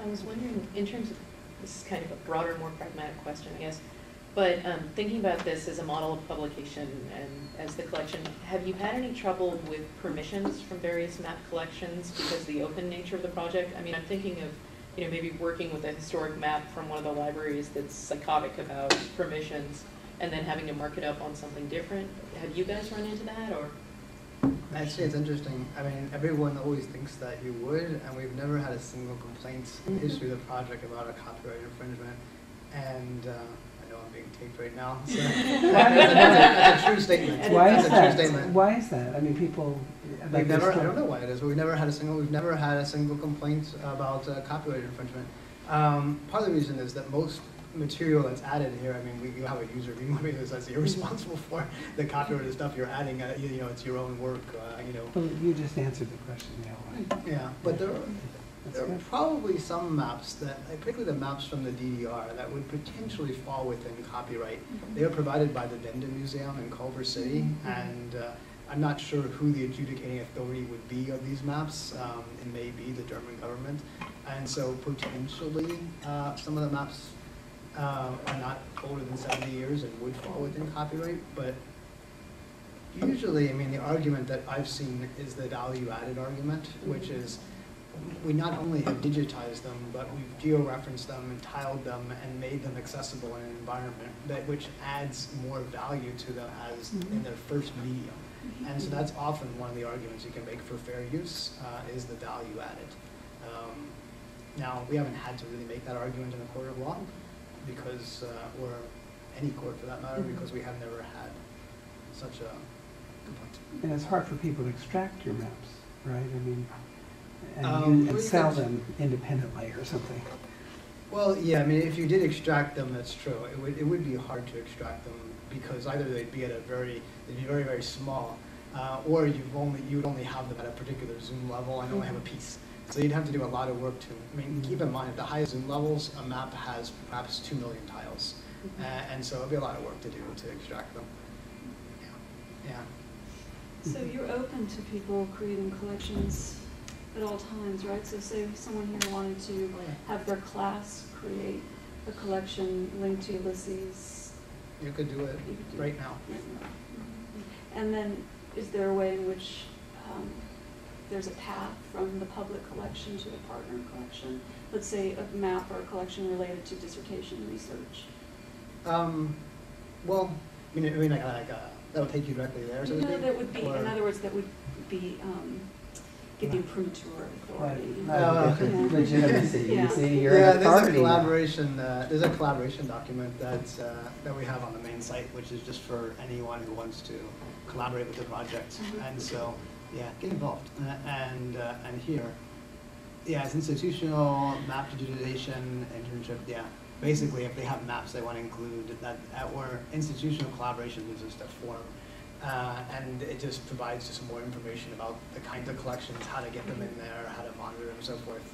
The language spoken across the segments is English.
was wondering, in terms of, this is kind of a broader, more pragmatic question, I guess, but thinking about this as a model of publication and as the collection, have you had any trouble with permissions from various map collections because of the open nature of the project? I mean, I'm thinking of, you know, maybe working with a historic map from one of the libraries that's psychotic about permissions and then having to mark it up on something different. Have you guys run into that, or? Actually, it's interesting. I mean, everyone always thinks that you would, and we've never had a single complaint in the history of the project about a copyright infringement. And I know I'm being taped right now, so that's a true statement. Why is that? Why is that? I mean, people. I don't know why it is, but we've never had a single complaint about copyright infringement. Part of the reason is that most material that's added here, I mean, you have a user agreement that says you're responsible for the copyrighted stuff you're adding. You know, it's your own work. You know. Well, you just answered the question, yeah. Yeah, but there are probably some maps that, particularly the maps from the DDR, that would potentially fall within copyright. They are provided by the Denda Museum in Culver City, and I'm not sure who the adjudicating authority would be of these maps. It may be the German government, and so potentially some of the maps are not older than 70 years and would fall within copyright, but usually, I mean, the argument that I've seen is the value-added argument, which is we not only have digitized them, but we've geo-referenced them and tiled them and made them accessible in an environment which adds more value to them as in their first medium. And so that's often one of the arguments you can make for fair use is the value added. Now, we haven't had to really make that argument in a court of law because, or any court for that matter, because we have never had such a complaint. And it's hard for people to extract your maps, right? I mean, and sell them independently or something. Well, yeah, I mean, if you did extract them, that's true. It would be hard to extract them because either they'd be at they'd be very, very small, or you would only have them at a particular zoom level and only have a piece. So you'd have to do a lot of work to, I mean, keep in mind, at the highest zoom levels, a map has perhaps 2 million tiles. And so it'd be a lot of work to do to extract them. Yeah. So you're open to people creating collections at all times, right? So say someone here wanted to have their class create a collection linked to Ulysses. You could do it right now. And then is there a way in which there's a path from the public collection to the partner collection? Let's say a map or a collection related to dissertation research. Well, I mean, that would take you directly there, so to speak? No, that would be, in other words, that would be give you premature authority. Legitimacy. You see, you're an authority. There's a collaboration document that we have on the main site, which is just for anyone who wants to collaborate with the project. And so, yeah, get involved. And here, yeah, it's institutional, map digitization, internship, yeah. Basically, if they have maps they want to include, or institutional collaboration is just a form. And it just provides just more information about the kinds of collections, how to get them in there, how to monitor them, and so forth.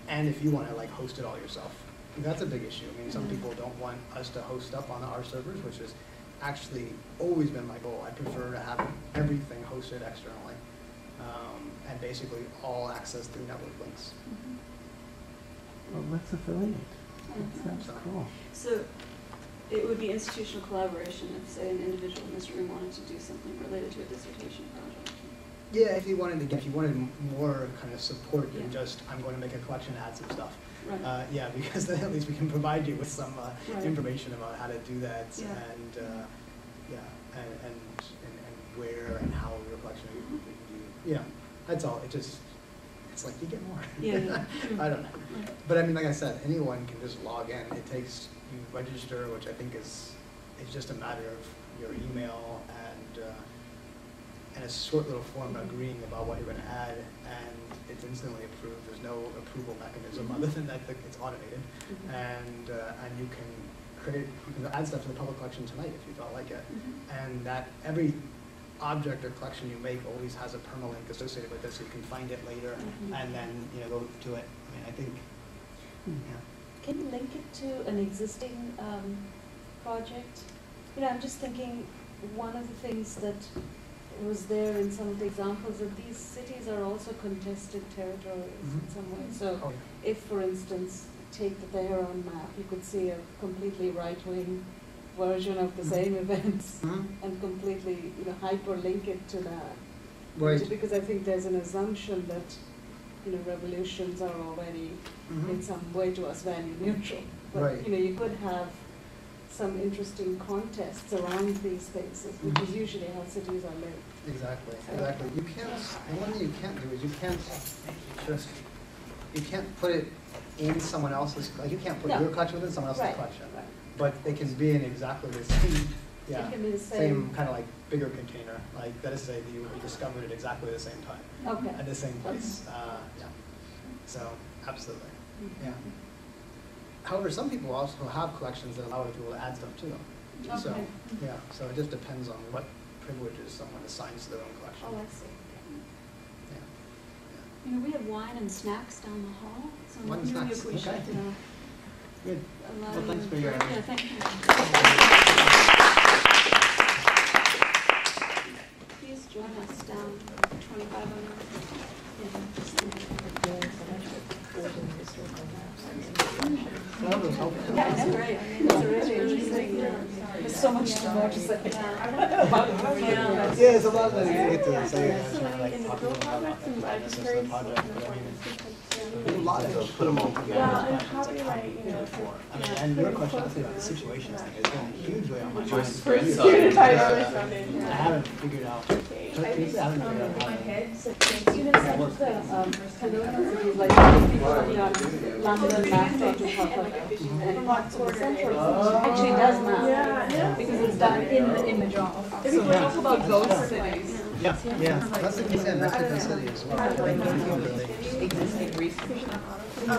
And if you want to host it all yourself, that's a big issue. I mean, some people don't want us to host stuff on our servers, which has actually always been my goal. I prefer to have everything hosted externally, and basically all access through network links. Well, let's affiliate. That's cool. So it would be institutional collaboration if, say, an individual in this room wanted to do something related to a dissertation project. Yeah, if you wanted more kind of support than just, I'm going to make a collection and add some stuff. Right. Yeah, because then at least we can provide you with some information about how to do that and where and how your collection can do. Yeah, that's all. It's like you get more. Yeah. I don't know. But I mean, like I said, anyone can just log in. It takes, you register, which I think it's just a matter of your email and a short little form agreeing about what you're going to add, and it's instantly approved. There's no approval mechanism other than that it's automated, and you can add stuff to the public collection tonight if you felt like it, and that every object or collection you make always has a permalink associated with it, so you can find it later and then go to it. I mean, I think. Yeah. Can you link it to an existing project? I'm just thinking one of the things that was there in some of the examples that these cities are also contested territories in some way. So Oh, if, for instance, take the Tehran map, you could see a completely right-wing version of the same events and completely, hyperlink it to that. Right. Because I think there's an assumption that, revolutions are already in some way to us value neutral. But, Right. You could have some interesting contests around these spaces, which is usually how cities are lived. Exactly, exactly. You can't, and one thing you can't do is you can't put it in someone else's, like you can't put No. your collection within someone else's Right, collection. right. But they can be in exactly the same, It can be the same same. kind of like bigger container. Like that is to say that you would be discovered at exactly the same time, Okay. at the same place. Yeah. So, absolutely, yeah. However, some people also have collections that allow other people to add stuff to them. So, Okay. yeah, so it just depends on what privileges someone assigns to their own collection. Oh, I see. Yeah. We have wine and snacks down the hall, so I'm Wine and wondering snacks, if we should okay. Good. allow Well, thanks you- for your- Yeah, thank you. Please join us down 2500. That was helpful. That's great. It's really interesting. There's so much more to say. Yeah. Yeah, it's a lot that you get to say. So in the Google project, and I'm just curious what the importance is. A lot of those put them all together. Well, and copyright, I mean, and your question, honestly, about the situations thing has been hugely on my mind. for for years. student, I always found it. I haven't figured out. Okay. I haven't figured out how to. Even some of the colonial cities, like London mapped onto Public, and parts of the central actually does map. Yeah. Because it's done in the image of. Maybe we'll talk about ghost cities. Yeah, yeah, that's a good city, that's a good city as well. Existing research. Yeah.